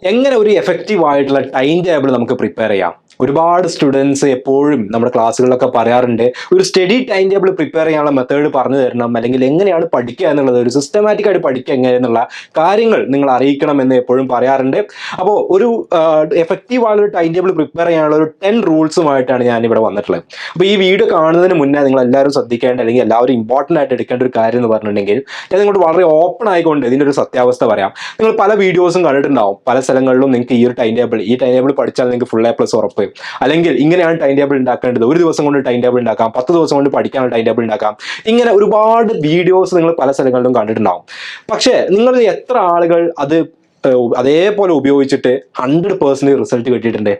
എങ്ങനെ ഒരു എഫക്റ്റീവ് ആയിട്ടുള്ള ടൈം ടേബിൾ നമുക്ക് പ്രിപ്പയർ ചെയ്യാം? ഒരുപാട് സ്റ്റുഡൻസ് എപ്പോഴും നമ്മുടെ ക്ലാസ്സുകളിലൊക്കെ പറയാറുണ്ട്, ഒരു സ്റ്റഡി ടൈം ടേബിൾ പ്രിപ്പയർ ചെയ്യാനുള്ള മെത്തേഡ് പറഞ്ഞു തരണം, അല്ലെങ്കിൽ എങ്ങനെയാണ് പഠിക്കുക എന്നുള്ളത്, ഒരു സിസ്റ്റമാറ്റിക് ആയിട്ട് പഠിക്കുക എങ്ങനെയെന്നുള്ള കാര്യങ്ങൾ നിങ്ങൾ അറിയിക്കണം എന്ന് എപ്പോഴും പറയാറുണ്ട്. അപ്പോൾ ഒരു എഫക്റ്റീവ് ആയുള്ള ടൈം ടേബിൾ പ്രിപ്പയർ ചെയ്യാനുള്ള ഒരു 10 റൂൾസുമായിട്ടാണ് ഞാൻ ഇവിടെ വന്നിട്ടുള്ളത്. അപ്പോൾ ഈ വീഡിയോ കാണുന്നതിന് മുന്നേ നിങ്ങൾ എല്ലാവരും ശ്രദ്ധിക്കേണ്ട, അല്ലെങ്കിൽ എല്ലാവരും ഇമ്പോർട്ടൻ്റ് ആയിട്ട് എടുക്കേണ്ട ഒരു കാര്യം എന്ന് പറഞ്ഞിട്ടുണ്ടെങ്കിൽ, ഞാൻ നിങ്ങളോട് വളരെ ഓപ്പൺ ആയിക്കൊണ്ട് ഇതിൻ്റെ ഒരു സത്യാവസ്ഥ പറയാം. നിങ്ങൾ പല വീഡിയോസും കണ്ടിട്ടുണ്ടാവും, പല സ്ഥലങ്ങളിലും നിങ്ങൾക്ക് ഈ ടൈം ടേബിൾ പഠിച്ചാൽ നിങ്ങൾക്ക് ഫുൾ A+ ഉറപ്പ്, അല്ലെങ്കിൽ ഇങ്ങനെയാണ് ടൈം ടേബിൾ ഉണ്ടാക്കേണ്ടത്, ഒരു ദിവസം കൊണ്ട് ടൈം ടേബിൾ ഉണ്ടാക്കാം, 10 ദിവസം കൊണ്ട് പഠിക്കാനുള്ള ടൈം ടേബിൾ ഉണ്ടാക്കാം, ഇങ്ങനെ ഒരുപാട് വീഡിയോസ് നിങ്ങൾ പല സ്ഥലങ്ങളിലും കണ്ടിട്ടുണ്ടാവും. പക്ഷേ നിങ്ങൾ എത്ര ആളുകൾ അത് അതേപോലെ ഉപയോഗിച്ചിട്ട് 100% റിസൾട്ട് കിട്ടിയിട്ടുണ്ട്?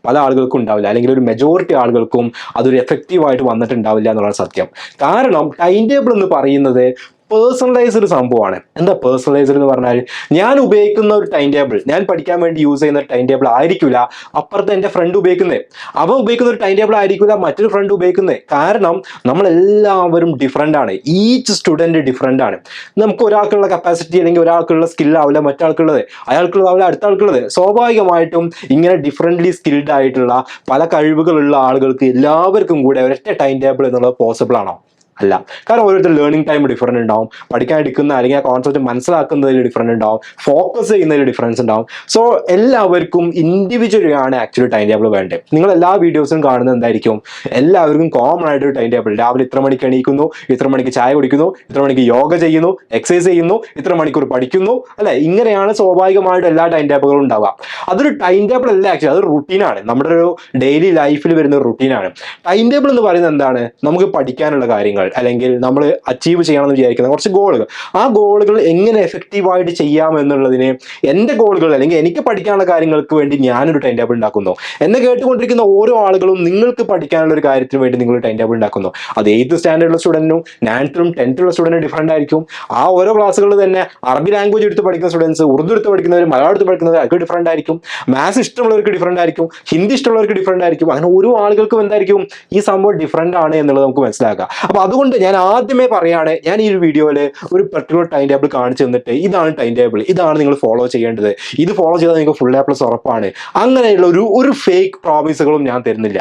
പല ആളുകൾക്കും ഉണ്ടാവില്ല, അല്ലെങ്കിൽ ഒരു മെജോറിറ്റി ആളുകൾക്കും അതൊരു എഫക്റ്റീവായിട്ട് വന്നിട്ടുണ്ടാവില്ല എന്നുള്ളതാണ് സത്യം. കാരണം ടൈം ടേബിൾ എന്ന് പറയുന്നത് പേഴ്സണലൈസ്ഡ് സംഭവമാണ്. എന്താ പേഴ്സണലൈസ്ഡ് എന്ന് പറഞ്ഞാൽ, ഞാൻ ഉപയോഗിക്കുന്ന ഒരു ടൈം ടേബിൾ, ഞാൻ പഠിക്കാൻ വേണ്ടി യൂസ് ചെയ്യുന്ന ഒരു ടൈം ടേബിൾ ആയിരിക്കില്ല അപ്പുറത്ത് എൻ്റെ ഫ്രണ്ട് ഉപയോഗിക്കുന്നത്. അവൻ ഉപയോഗിക്കുന്ന ഒരു ടൈം ടേബിൾ ആയിരിക്കില്ല മറ്റൊരു ഫ്രണ്ട് ഉപയോഗിക്കുന്നത്. കാരണം നമ്മളെല്ലാവരും ഡിഫറെൻ്റ് ആണ്. ഈച്ച് സ്റ്റുഡൻറ്റ് ഡിഫറെൻ്റ് ആണ്. നമുക്ക് ഒരാൾക്കുള്ള കപ്പാസിറ്റി അല്ലെങ്കിൽ ഒരാൾക്കുള്ള സ്കില്ലാവില്ല മറ്റാൾക്കുള്ളത്, അയാൾക്കുള്ളതാവില്ല അടുത്ത ആൾക്കുള്ളത്. സ്വാഭാവികമായിട്ടും ഇങ്ങനെ ഡിഫറെൻ്റ്ലി സ്കിൽഡ് ആയിട്ടുള്ള പല കഴിവുകളുള്ള ആളുകൾക്ക് എല്ലാവർക്കും കൂടെ ഒരൊറ്റ ടൈം ടേബിൾ എന്നുള്ളത് പോസിബിൾ ആണോ? അല്ല. കാരണം ഓരോരുത്തർ ലേണിംഗ് ടൈം ഡിഫറൻറ്റ് ഉണ്ടാവും, പഠിക്കാൻ എടുക്കുന്ന അല്ലെങ്കിൽ ആ കോൺസെപ്റ്റ് മനസ്സിലാക്കുന്നതിൽ ഡിഫറൻറ്റ് ഉണ്ടാവും, ഫോക്കസ് ചെയ്യുന്നതിൽ ഡിഫറൻസ് ഉണ്ടാവും. സോ എല്ലാവർക്കും ഇൻഡിവിജ്വലി ആണ് ആക്ച്വലി ടൈം ടേബിൾ വേണ്ടത്. നിങ്ങൾ എല്ലാ വീഡിയോസും കാണുന്നത് എന്തായിരിക്കും? എല്ലാവർക്കും കോമൺ ആയിട്ടൊരു ടൈം ടേബിൾ. രാവിലെ ഇത്ര മണിക്ക് എണീക്കുന്നു, ഇത്ര മണിക്ക് ചായ കുടിക്കുന്നു, ഇത്ര മണിക്ക് യോഗ ചെയ്യുന്നു, എക്സസൈസ് ചെയ്യുന്നു, ഇത്ര മണിക്കൂർ പഠിക്കുന്നു, അല്ലെ? ഇങ്ങനെയാണ് സ്വാഭാവികമായിട്ട് എല്ലാ ടൈം ടേബിളുകളും ഉണ്ടാവുക. അതൊരു ടൈം ടേബിൾ അല്ല, ആക്ച്വലി അതൊരു റുട്ടീനാണ്. നമ്മുടെ ഒരു ഡെയിലി ലൈഫിൽ വരുന്ന ഒരു റുട്ടീനാണ്. ടൈം ടേബിൾ എന്ന് പറയുന്നത് എന്താണ്? നമുക്ക് പഠിക്കാനുള്ള കാര്യങ്ങൾ, അല്ലെങ്കിൽ നമ്മൾ അച്ചീവ് ചെയ്യണമെന്ന് വിചാരിക്കുന്ന കുറച്ച് ഗോളുകൾ, ആ ഗോളുകൾ എങ്ങനെ എഫക്റ്റീവായിട്ട് ചെയ്യാം എന്നുള്ളതിന് എൻ്റെ ഗോളുകൾ അല്ലെങ്കിൽ എനിക്ക് പഠിക്കാനുള്ള കാര്യങ്ങൾക്ക് വേണ്ടി ഞാനൊരു ടൈം ടേബിൾ ഉണ്ടാക്കുന്നു. എന്നെ കേട്ടുകൊണ്ടിരിക്കുന്ന ഓരോ ആളുകളും നിങ്ങൾക്ക് പഠിക്കാനുള്ള ഒരു കാര്യത്തിന് വേണ്ടി നിങ്ങൾ ടൈം ടേബിൾ ഉണ്ടാക്കുന്നു. അത് 8th സ്റ്റാൻഡേർഡിലുള്ള സ്റ്റുഡൻറ്റും 9th ഉം 10th ഉള്ള സ്റ്റുഡൻറ്റും ഡിഫറൻ്റ് ആയിരിക്കും. ആ ഓരോ ക്ലാസ്സുകളിൽ തന്നെ അറബി ലാംഗ്വേജ് എടുത്ത് പഠിക്കുന്ന സ്റ്റുഡൻസ്, ഉറുദു എടുത്ത് പഠിക്കുന്നവർ, മലയാളം എടുത്ത് പഠിക്കുന്നവർ, അവർക്ക് ഡിഫറൻ്റ് ആയിരിക്കും. മാത്സ് ഇഷ്ടമുള്ളവർക്ക് ഡിഫറൻ്റ് ആയിരിക്കും, ഹിന്ദി ഇഷ്ടമുള്ളവർക്ക് ഡിഫറൻ്റ് ആയിരിക്കും. അങ്ങനെ ഓരോ ആളുകൾക്കും എന്തായിരിക്കും ഈ സംഭവം ഡിഫറൻ്റ് ആണ് എന്നുള്ളത് നമുക്ക് മനസ്സിലാക്കാം. അപ്പോൾ അതുകൊണ്ട് ഞാൻ ആദ്യമേ പറയാണ്, ഞാൻ ഈ ഒരു വീഡിയോയിൽ ഒരു പർട്ടിക്കുലർ ടൈം ടേബിൾ കാണിച്ചു തന്നിട്ട് ഇതാണ് ടൈം ടേബിൾ, ഇതാണ് നിങ്ങൾ ഫോളോ ചെയ്യേണ്ടത്, ഇത് ഫോളോ ചെയ്താൽ നിങ്ങൾക്ക് ഫുൾ A+ ഉറപ്പാണ്, അങ്ങനെയുള്ള ഒരു ഫേക്ക് പ്രോമിസുകളും ഞാൻ തരുന്നില്ല.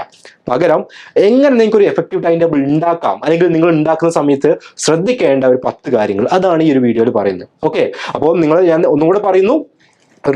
പകരം എങ്ങനെ നിങ്ങൾക്ക് ഒരു എഫക്റ്റീവ് ടൈം ടേബിൾ ഉണ്ടാക്കാം, അല്ലെങ്കിൽ നിങ്ങൾ ഉണ്ടാക്കുന്ന സമയത്ത് ശ്രദ്ധിക്കേണ്ട ഒരു 10 കാര്യങ്ങൾ, അതാണ് ഈ ഒരു വീഡിയോയിൽ പറയുന്നത്. ഓക്കെ, അപ്പോൾ ഞാൻ ഒന്നുകൂടെ പറയുന്നു,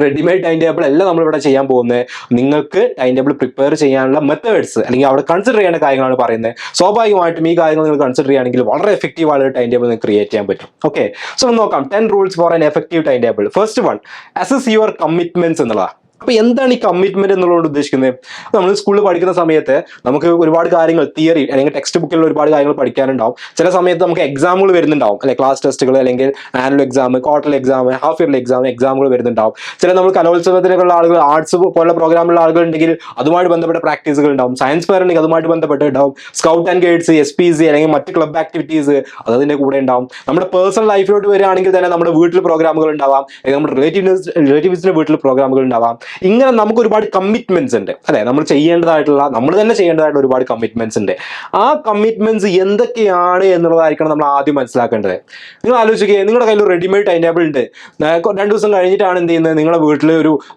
റെഡിമെയ്ഡ് ടൈം ടേബിൾ അല്ല നമ്മളിവിടെ ചെയ്യാൻ പോകുന്നത്. നിങ്ങൾക്ക് ടൈം ടേബിൾ പ്രിപ്പയർ ചെയ്യാനുള്ള മെത്തേഡ്സ് അല്ലെങ്കിൽ അവിടെ കൺസിഡർ ചെയ്യേണ്ട കാര്യങ്ങളാണ് പറയുന്നത്. സ്വാഭാവികമായിട്ടും ഈ കാര്യങ്ങൾ നിങ്ങൾ കൺസിഡർ ചെയ്യുകയാണെങ്കിൽ വളരെ എഫക്റ്റീവ് ആയ ഒരു ടൈം ടേബിൾ നിങ്ങൾക്ക് ക്രിയേറ്റ് ചെയ്യാൻ പറ്റും. ഓക്കെ, സോ നോക്കാം 10 rules for an effective time table. First one, assess your commitments എന്നുള്ളതാണ്. അപ്പോൾ എന്താണ് ഈ കമ്മിറ്റ്മെന്റ് എന്നുള്ളത് ഉദ്ദേശിക്കുന്നത്? നമ്മൾ സ്കൂളിൽ പഠിക്കുന്ന സമയത്ത് നമുക്ക് ഒരുപാട് കാര്യങ്ങൾ തിയറി അല്ലെങ്കിൽ ടെക്സ്റ്റ് ബുക്കിലുള്ള ഒരുപാട് കാര്യങ്ങൾ പഠിക്കാനുണ്ടാവും. ചില സമയത്ത് നമുക്ക് എക്സാമുകൾ വരുന്നുണ്ടാവും, അല്ലെ? ക്ലാസ് ടെസ്റ്റുകൾ, അല്ലെങ്കിൽ annual exam, quarterly exam, half yearly എക്സാമുകൾ വരുന്നുണ്ടാവും. ചില നമ്മൾ കലോത്സവത്തിനൊക്കെയുള്ള ആളുകൾ, ആർട്സ് പോലുള്ള പ്രോഗ്രാമുള്ള ആളുകൾ ഉണ്ടെങ്കിൽ അതുമായിട്ട് ബന്ധപ്പെട്ട പ്രാക്ടീസുകൾ ഉണ്ടാവും. സയൻസ് ഫെയർ ഉണ്ടെങ്കിൽ അതുമായിട്ട് ബന്ധപ്പെട്ട് ഉണ്ടാവും. സ്കൗട്ട് ആൻഡ് ഗൈഡ്സ്, SPC അല്ലെങ്കിൽ മറ്റ് ക്ലബ് ആക്ടിവിറ്റീസ് അതിൻ്റെ കൂടെ ഉണ്ടാവും. നമ്മുടെ പേഴ്സണൽ ലൈഫിലോട്ട് വരികയാണെങ്കിൽ തന്നെ നമ്മുടെ വീട്ടിൽ പ്രോഗ്രാമുകൾ ഉണ്ടാവാം, അല്ലെങ്കിൽ നമ്മുടെ റിലേറ്റീവ്സിന്റെ വീട്ടിൽ പ്രോഗ്രാമുകൾ ഉണ്ടാവാം. ഇങ്ങനെ നമുക്ക് ഒരുപാട് കമ്മിറ്റ്മെന്റ്സ് ഉണ്ട്, അല്ലെ? നമ്മൾ തന്നെ ചെയ്യേണ്ടതായിട്ടുള്ള ഒരുപാട് കമ്മിറ്റ്മെന്റ്സ് ഉണ്ട്. ആ കമ്മിറ്റ്മെന്റ്സ് എന്തൊക്കെയാണ് എന്നുള്ളതായിരിക്കണം നമ്മൾ ആദ്യം മനസ്സിലാക്കേണ്ടത്. നിങ്ങൾ ആലോചിക്കുക, നിങ്ങളുടെ കയ്യിൽ ഒരു റെഡിമെയ്ഡ് ടൈം ടേബിൾ ഉണ്ട്. 2 ദിവസം കഴിഞ്ഞിട്ടാണ് എന്ത് ചെയ്യുന്നത്? നിങ്ങളുടെ വീട്ടിൽ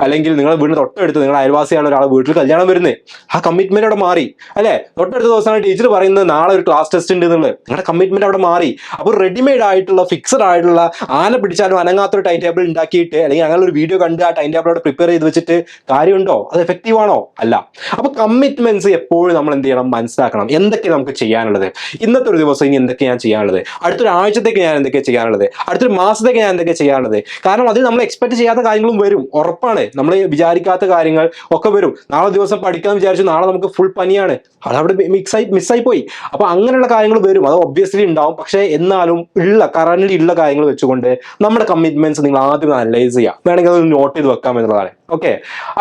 അല്ലെങ്കിൽ നിങ്ങളുടെ വീടിന് തൊട്ടടുത്ത് നിങ്ങളുടെ അയൽവാസിയാണ് ഒരാളെ വീട്ടിൽ കല്യാണം വരുന്നത്. ആ കമ്മിറ്റ്മെന്റ് അവിടെ മാറി, അല്ലെ? തൊട്ടടുത്ത ദിവസമാണ് ടീച്ചർ പറയുന്നത് നാളെ ഒരു ക്ലാസ് ടെസ്റ്റ് ഉണ്ട് എന്നുള്ളത്. നിങ്ങളുടെ കമ്മിറ്റ്മെന്റ് അവിടെ മാറി. അപ്പോൾ റെഡിമെയ്ഡ് ആയിട്ടുള്ള ഫിക്സഡ് ആയിട്ടുള്ള ആന പിടിച്ചാലും അനങ്ങാത്തൊരു ടൈം ടേബിൾ ഉണ്ടാക്കിയിട്ട്, അല്ലെങ്കിൽ അങ്ങനെ ഒരു വീഡിയോ കണ്ട് ആ ടൈം ടേബിൾ അവിടെ പ്രിപ്പയർ ചെയ്ത് വെച്ചിട്ട് കാര്യമുണ്ടോ? അത് എഫക്റ്റീവ് ആണോ? അല്ല. അപ്പൊ കമ്മിറ്റ്മെന്റ്സ് എപ്പോഴും നമ്മൾ എന്ത് ചെയ്യണം? മനസ്സിലാക്കണം. എന്തൊക്കെ നമുക്ക് ചെയ്യാനുള്ളത്, ഇന്നത്തെ ഒരു ദിവസം ഇനി എന്തൊക്കെ ഞാൻ ചെയ്യാനുള്ളത്, അടുത്തൊരു ആഴ്ചത്തേക്ക് ഞാൻ എന്തൊക്കെ ചെയ്യാനുള്ളത്, അടുത്തൊരു മാസത്തേക്ക് ഞാൻ എന്തൊക്കെ ചെയ്യാനുള്ളത്. കാരണം അതിൽ നമ്മൾ എക്സ്പെക്ട് ചെയ്യാത്ത കാര്യങ്ങളും വരും, ഉറപ്പാണ്. നമ്മൾ വിചാരിക്കാത്ത കാര്യങ്ങൾ ഒക്കെ വരും. നാളെ ദിവസം പഠിക്കാമെന്ന് വിചാരിച്ചു, നാളെ നമുക്ക് ഫുൾ പനിയാണ്, അതവിടെ മിസ്സായി പോയി. അപ്പൊ അങ്ങനെയുള്ള കാര്യങ്ങൾ വരും, അത് ഒബ്വിയസ്ലി ഉണ്ടാവും. പക്ഷേ എന്നാലും കറന്റ് ഉള്ള കാര്യങ്ങൾ വെച്ചുകൊണ്ട് നമ്മുടെ കമ്മിറ്റ്മെന്റ്സ് നിങ്ങൾ ആദ്യം അനലൈസ് ചെയ്യാം. വേണമെങ്കിൽ അത് നോട്ട് ചെയ്ത് വെക്കാം എന്നുള്ളതാണ്. ഓക്കെ,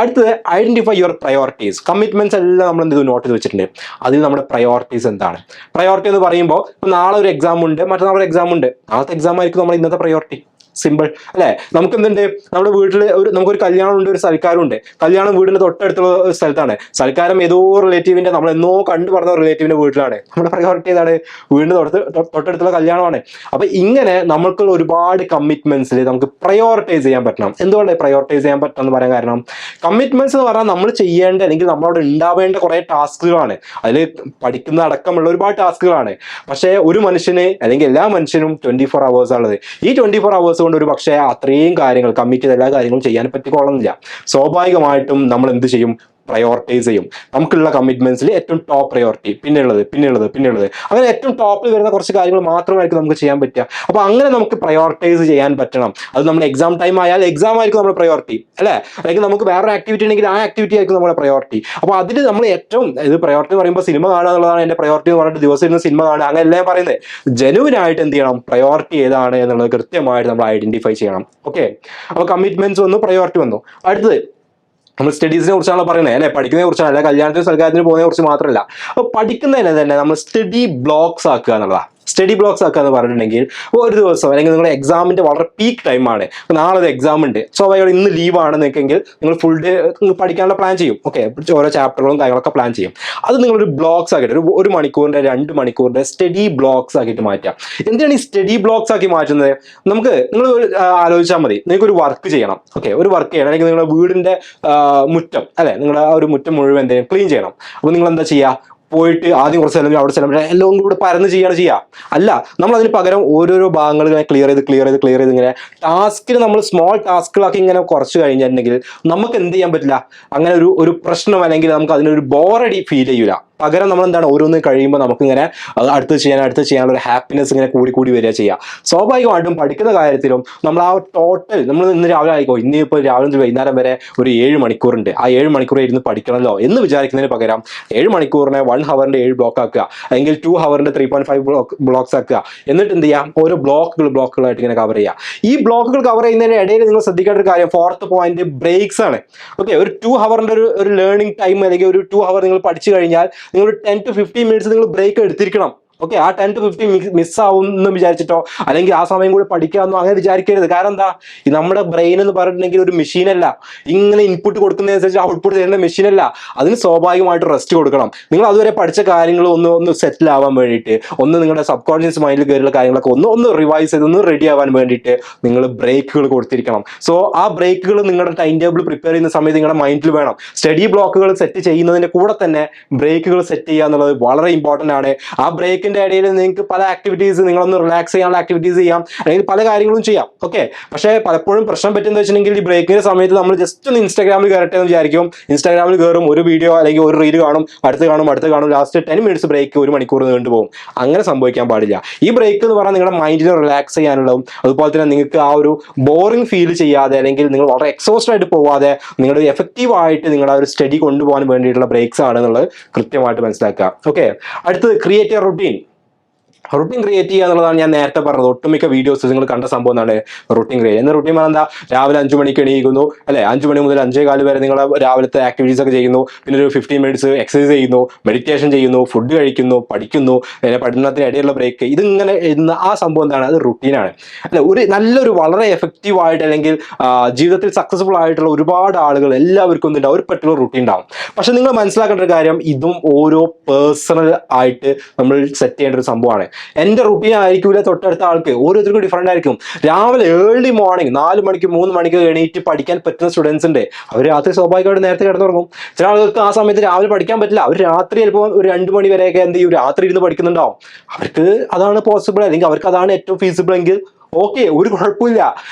അടുത്തത് ഐഡന്റിഫൈ യുവർ പ്രയോറിറ്റീസ്. കമ്മിറ്റ്മെന്റ്സ് എല്ലാം നമ്മൾ എന്ത് നോട്ട് ചെയ്ത് വെച്ചിട്ടുണ്ട്. അതിൽ നമ്മുടെ പ്രയോറിറ്റീസ് എന്താണ്? പ്രയോറിറ്റി എന്ന് പറയുമ്പോൾ നാളെ ഒരു എക്സാം ഉണ്ട്, മറ്റന്നാൾ ഒരു എക്സാം ഉണ്ട്. നാളത്തെ എക്സാം ആയിരിക്കും നമ്മൾ ഇന്നത്തെ പ്രയോറിറ്റി. സിമ്പിൾ അല്ലെ. നമുക്ക് എന്തുണ്ട്, നമ്മുടെ വീട്ടിൽ നമുക്കൊരു കല്യാണം ഉണ്ട്, ഒരു സൽക്കാരം ഉണ്ട്. കല്യാണം വീടിന്റെ തൊട്ടടുത്തുള്ള ഒരു സ്ഥലത്താണ്. സൽക്കാരം ഏതോ റിലേറ്റീവിന്റെ, നമ്മൾ എന്നോ കണ്ടു പറഞ്ഞ റിലേറ്റീവിന്റെ വീട്ടിലാണ്. നമ്മുടെ പ്രയോറിറ്റി ഏതാണ്? വീടിന്റെ തൊട്ടടുത്തുള്ള കല്യാണമാണ്. അപ്പൊ ഇങ്ങനെ നമ്മൾക്കുള്ള ഒരുപാട് കമ്മിറ്റ്മെന്റ്സിൽ നമുക്ക് പ്രയോറിറ്റൈസ് ചെയ്യാൻ പറ്റണം. എന്തുകൊണ്ടാണ് പ്രയോറിറ്റൈസ് ചെയ്യാൻ പറ്റണം എന്ന് പറയാൻ കാരണം, കമ്മിറ്റ്മെന്റ്സ് എന്ന് പറഞ്ഞാൽ നമ്മൾ ചെയ്യേണ്ട അല്ലെങ്കിൽ നമ്മളവിടെ ഉണ്ടാവേണ്ട കുറെ ടാസ്കുകളാണ്. അതിൽ പഠിക്കുന്ന അടക്കമുള്ള ഒരുപാട് ടാസ്കുകളാണ്. പക്ഷേ ഒരു മനുഷ്യന് അല്ലെങ്കിൽ എല്ലാ മനുഷ്യനും 24 hours ഉള്ളത്. ഈ 24 hours കൊണ്ട് ഒരു പക്ഷേ അത്രയും കാര്യങ്ങൾ കമ്മിറ്റ് ചെയ്ത എല്ലാ കാര്യങ്ങളും ചെയ്യാൻ പറ്റിക്കൊള്ളുന്നില്ല. സ്വാഭാവികമായിട്ടും നമ്മൾ എന്ത് ചെയ്യും? പ്രയോറിറ്റൈസ് ചെയ്യും. നമുക്കുള്ള കമ്മിറ്റ്മെന്റ്സിൽ ഏറ്റവും ടോപ്പ് പ്രയോറിറ്റി, പിന്നെയുള്ളത് അങ്ങനെ ഏറ്റവും ടോപ്പിൽ വരുന്ന കുറച്ച് കാര്യങ്ങൾ മാത്രമായിരിക്കും നമുക്ക് ചെയ്യാൻ പറ്റുക. അപ്പൊ അങ്ങനെ നമുക്ക് പ്രയോറിറ്റൈസ് ചെയ്യാൻ പറ്റണം. അത് നമ്മുടെ എക്സാം ടൈം ആയാൽ എക്സാം ആയിരിക്കും നമ്മുടെ പ്രയോറിറ്റി അല്ലെ, അല്ലെങ്കിൽ നമുക്ക് വേറെ ആക്ടിവിറ്റി ഉണ്ടെങ്കിൽ ആ ആക്ടിവിറ്റി ആയിരിക്കും നമ്മുടെ പ്രയോറിറ്റി. അപ്പൊ അതിൽ നമ്മൾ ഏറ്റവും ഇത് പ്രയോറിറ്റി എന്ന് പറയുമ്പോൾ സിനിമ കാണുക എന്നുള്ളതാണ് എന്റെ പ്രയോറിറ്റി എന്ന് പറഞ്ഞിട്ട് ദിവസം ഇരുന്ന് സിനിമ കാണുക അങ്ങനെ എല്ലാം പറയുന്നത്. ജെനുവിൻ ആയിട്ട് എന്ത് ചെയ്യണം? പ്രയോറിറ്റി ഏതാണ് എന്നുള്ളത് കൃത്യമായിട്ട് നമ്മൾ ഐഡന്റിഫൈ ചെയ്യണം. ഓക്കെ, അപ്പൊ കമ്മിറ്റ്മെന്റ്സ് വന്നു, പ്രയോറിറ്റി വന്നു. അടുത്തത് നമ്മൾ സ്റ്റഡീസിനെ കുറിച്ചാണ് പറയുന്നത് അല്ലെ, പഠിക്കുന്നതിനെ കുറിച്ചാണ്, അല്ലെ കല്യാണത്തിന് സൽക്കാരത്തിന് പോകുന്നതിനെ കുറിച്ച് മാത്രമല്ല. അപ്പൊ പഠിക്കുന്നതിനെ തന്നെ നമ്മൾ സ്റ്റഡി ബ്ലോക്സ് ആക്കുക എന്നുള്ളതാണ്. സ്റ്റഡി ബ്ലോക്സ് ആക്കുക എന്ന് പറഞ്ഞിട്ടുണ്ടെങ്കിൽ ഒരു ദിവസം അല്ലെങ്കിൽ നിങ്ങളുടെ എക്സാമിന്റെ വളരെ പീക്ക് ടൈമാണ്, നാളെ ഒരു എക്സാം ഉണ്ട്, സ്വാഭാവികം ഇന്ന് ലീവ് ആണെന്നെങ്കിൽ നിങ്ങൾ ഫുൾ ഡേ പഠിക്കാനുള്ള പ്ലാൻ ചെയ്യും. ഓക്കെ, ഓരോ ചാപ്റ്ററുകളും കാര്യങ്ങളൊക്കെ പ്ലാൻ ചെയ്യും. അത് നിങ്ങളൊരു ബ്ലോക്സ് ആക്കിയിട്ട് ഒരു മണിക്കൂറിന്റെ 2 മണിക്കൂറിന്റെ സ്റ്റഡി ബ്ലോക്സ് ആക്കിയിട്ട് മാറ്റാം. എന്തിനാണ് ഈ സ്റ്റഡി ബ്ലോക്സ് ആക്കി മാറ്റുന്നത്? നിങ്ങൾ ആലോചിച്ചാൽ മതി, നിങ്ങൾക്ക് ഒരു വർക്ക് ചെയ്യണം. ഓക്കെ, ഒരു വർക്ക് ചെയ്യണം, അല്ലെങ്കിൽ നിങ്ങളുടെ വീടിന്റെ മുറ്റം അല്ലെ, നിങ്ങളുടെ ആ ഒരു മുറ്റം മുഴുവൻ എന്തെങ്കിലും ക്ലീൻ ചെയ്യണം. അപ്പൊ നിങ്ങൾ എന്താ ചെയ്യുക? പോയിട്ട് ആദ്യം കുറച്ച് സ്ഥലം അവിടെ സ്ഥലം എല്ലാം കൂടെ പരന്ന് ചെയ്യുക. അല്ല, നമ്മൾ അതിന് പകരം ഓരോരോ ഭാഗങ്ങൾ ഇങ്ങനെ ക്ലിയർ ചെയ്ത് ഇങ്ങനെ ടാസ്കിന് നമ്മൾ സ്മോൾ ടാസ്കുകളാക്കി ഇങ്ങനെ കുറച്ച് കഴിഞ്ഞിട്ടുണ്ടെങ്കിൽ നമുക്ക് എന്ത് ചെയ്യാൻ പറ്റില്ല? അങ്ങനെ ഒരു പ്രശ്നം അല്ലെങ്കിൽ നമുക്ക് അതിനൊരു ബോറടി ഫീൽ ചെയ്യൂല. പകരം നമ്മൾ എന്താണ്, ഓരോന്ന് കഴിയുമ്പോൾ നമുക്കിങ്ങനെ അടുത്ത് ചെയ്യാനുള്ള ഒരു ഹാപ്പിനെസ് ഇങ്ങനെ കൂടി വരിക ചെയ്യുക. സ്വാഭാവികമായിട്ടും പഠിക്കുന്ന കാര്യത്തിലും നമ്മൾ ആ ടോട്ടൽ നമ്മൾ ഇന്ന് രാവിലെ ആയിക്കോ, ഇന്നിപ്പോൾ രാവിലെ മുതൽ വൈകുന്നേരം വരെ ഒരു 7 മണിക്കൂറുണ്ട്, ആ 7 മണിക്കൂർ ഇരുന്ന് പഠിക്കണമല്ലോ എന്ന് വിചാരിക്കുന്നതിന് പകരം 7 മണിക്കൂറിനെ 1 ഹവറിന്റെ 7 ബ്ലോക്ക് ആക്കുക, അല്ലെങ്കിൽ 2 ഹവറിന്റെ 3.5 ബ്ലോക്സ് ആക്കുക. എന്നിട്ട് എന്ത് ചെയ്യാം? ഓരോ ബ്ലോക്കുകളായിട്ട് ഇങ്ങനെ കവർ ചെയ്യുക. ഈ ബ്ലോക്കുകൾ കവർ ചെയ്യുന്നതിന് ഇടയിൽ നിങ്ങൾ ശ്രദ്ധിക്കേണ്ട ഒരു കാര്യം, 4th പോയിന്റ് ബ്രേക്സ് ആണ്. ഓക്കെ, ഒരു 2 ഹവറിന്റെ ഒരു ലേണിംഗ് ടൈം അല്ലെങ്കിൽ ഒരു 2 ഹവർ നിങ്ങൾ പഠിച്ചു കഴിഞ്ഞാൽ നിങ്ങൾ 10 to 15 മിനിറ്റ്സ് നിങ്ങൾ ബ്രേക്ക് എടുത്തിരിക്കണം. ഓക്കെ, ആ 10 to 15 മിസ്സാവും എന്ന് വിചാരിച്ചിട്ടോ അല്ലെങ്കിൽ ആ സമയം കൂടി പഠിക്കാമെന്നോ അങ്ങനെ വിചാരിക്കരുത്. കാരണം എന്താ, ഈ നമ്മുടെ ബ്രെയിൻ എന്ന് പറഞ്ഞിട്ടുണ്ടെങ്കിൽ ഒരു മെഷീനല്ല, ഇങ്ങനെ ഇൻപുട്ട് കൊടുക്കുന്നതനുസരിച്ച് ഔട്ട്പുട്ട് തരുന്ന മെഷീനല്ല. അതിന് സ്വാഭാവികമായിട്ട് റെസ്റ്റ് കൊടുക്കണം. നിങ്ങൾ അതുവരെ പഠിച്ച കാര്യങ്ങൾ ഒന്ന് സെറ്റിൽ ആവാൻ വേണ്ടിയിട്ട്, നിങ്ങളുടെ സബ് കോൺഷ്യസ് മൈൻഡിൽ കയറിയുള്ള കാര്യങ്ങളൊക്കെ ഒന്ന് റിവൈസ് ചെയ്ത് റെഡി ആവാൻ വേണ്ടിയിട്ട് നിങ്ങൾ ബ്രേക്കുകൾ കൊടുത്തിരിക്കണം. സോ ആ ബ്രേക്കുകൾ നിങ്ങളുടെ ടൈം ടേബിൾ പ്രിപ്പയർ ചെയ്യുന്ന സമയത്ത് നിങ്ങളുടെ മൈൻഡിൽ വേണം. സ്റ്റഡി ബ്ലോക്കുകൾ സെറ്റ് ചെയ്യുന്നതിന്റെ കൂടെ തന്നെ ബ്രേക്കുകൾ സെറ്റ് ചെയ്യുക എന്നുള്ളത് വളരെ ഇമ്പോർട്ടൻ്റ് ആണ്. ആ ബ്രേക്കിന്റെ ഇടയിൽ നിങ്ങൾക്ക് പല ആക്ടിവിറ്റീസ്, നിങ്ങളൊന്ന് റിലാക്സ് ചെയ്യാനുള്ള ആക്ടിവിറ്റീസ് ചെയ്യാം, അല്ലെങ്കിൽ പല കാര്യങ്ങളും ചെയ്യാം. ഓക്കെ, പക്ഷേ പലപ്പോഴും പ്രശ്നം പറ്റുന്നത് വെച്ചിട്ടുണ്ടെങ്കിൽ ഈ ബ്രേക്കിന്റെ സമയത്ത് നമ്മൾ ജസ്റ്റ് ഒന്ന് ഇൻസ്റ്റാഗ്രാമിൽ കയറട്ടെ എന്ന് വിചാരിക്കും. ഇൻസ്റ്റാഗ്രാമിൽ കയറും, ഒരു വീഡിയോ അല്ലെങ്കിൽ ഒരു റീൽ കാണും, അടുത്ത് കാണും, ലാസ്റ്റ് 10 മിനിറ്റ്സ് ബ്രേക്ക് 1 മണിക്കൂർ നീണ്ടുപോകും. അങ്ങനെ സംഭവിക്കാൻ പാടില്ല. ഈ ബ്രേക്ക് എന്ന് പറഞ്ഞാൽ നിങ്ങളുടെ മൈൻഡിനെ റിലാക്സ് ചെയ്യാനുള്ളതും അതുപോലെ തന്നെ നിങ്ങൾക്ക് ആ ഒരു ബോറിംഗ് ഫീൽ ചെയ്യാതെ അല്ലെങ്കിൽ നിങ്ങൾ വളരെ എക്സോസ്റ്റഡ് ആയിട്ട് പോവാതെ നിങ്ങളുടെ എഫക്റ്റീവ് ആയിട്ട് നിങ്ങളുടെ ആ ഒരു സ്റ്റഡി കൊണ്ടുപോകാൻ വേണ്ടിയിട്ടുള്ള ബ്രേക്സ് ആണ് എന്നുള്ളത് കൃത്യമായിട്ട് മനസ്സിലാക്കുക. ഓക്കെ, അടുത്തത് ക്രിയേറ്റ് എ റുട്ടീൻ ക്രിയേറ്റ് ചെയ്യുക എന്നുള്ളതാണ് ഞാൻ നേരത്തെ പറഞ്ഞത്. ഒട്ടുമിക്ക വീഡിയോസ് നിങ്ങൾ കണ്ട സംഭവം എന്താണ്? Routine create. എന്ന റുട്ടീൻ പറഞ്ഞാൽ എന്താ? രാവിലെ 5 മണിക്ക് എണീക്കുന്നു അല്ലെ, 5 മണി മുതൽ 5:15 വരെ നിങ്ങൾ രാവിലത്തെ ആക്ടിവിറ്റീസ് ഒക്കെ ചെയ്യുന്നു, പിന്നെ ഒരു 15 മിനിറ്റ്സ് എക്സസൈസ് ചെയ്യുന്നു, മെഡിറ്റേഷൻ ചെയ്യുന്നു, ഫുഡ് കഴിക്കുന്നു, പഠിക്കുന്നു, പിന്നെ പഠനത്തിന് ഇടയിലുള്ള ബ്രേക്ക്, ഇതിങ്ങനെ ആ സംഭവം എന്താണ്? അത് റുട്ടീനാണ് അല്ലെ. നല്ലൊരു വളരെ എഫക്റ്റീവ് ആയിട്ട് അല്ലെങ്കിൽ ജീവിതത്തിൽ സക്സസ്ഫുൾ ആയിട്ടുള്ള ഒരുപാട് ആളുകൾ എല്ലാവർക്കും ഒന്നും ഒരു പർട്ടിക്കുലർ റുട്ടീൻ ഉണ്ടാവും. പക്ഷെ നിങ്ങൾ മനസ്സിലാക്കേണ്ട ഒരു കാര്യം, ഇതും ഓരോ പേഴ്സണൽ ആയിട്ട് നമ്മൾ സെറ്റ് ചെയ്യേണ്ട ഒരു സംഭവമാണ്. എന്റെ റുട്ടീൻ ആയിരിക്കില്ല തൊട്ടടുത്ത ആൾക്ക്, ഓരോരുത്തർക്കും ഡിഫറെന്റ് ആയിരിക്കും. രാവിലെ ഏർലി മോർണിംഗ് 4 മണിക്ക് 3 മണിക്ക് എണീറ്റ് പഠിക്കാൻ പറ്റുന്ന സ്റ്റുഡൻസ് ഉണ്ട്. അവർ രാത്രി സ്വാഭാവികമായിട്ട് നേരത്തെ കിടന്നുറങ്ങും. ചില ആളുകൾക്ക് ആ സമയത്ത് രാവിലെ പഠിക്കാൻ പറ്റില്ല, അവർ രാത്രി ചിലപ്പോൾ ഒരു 2 മണി വരെയൊക്കെ എന്ത് ചെയ്യും, രാത്രി ഇരുന്ന് പഠിക്കുന്നുണ്ടാവും. അവർക്ക് അതാണ് പോസിബിൾ, അല്ലെങ്കിൽ അവർക്ക് അതാണ് ഏറ്റവും ഫീസിബിൾ എങ്കിൽ ഓക്കെ, ഒരു കുഴപ്പമില്ല.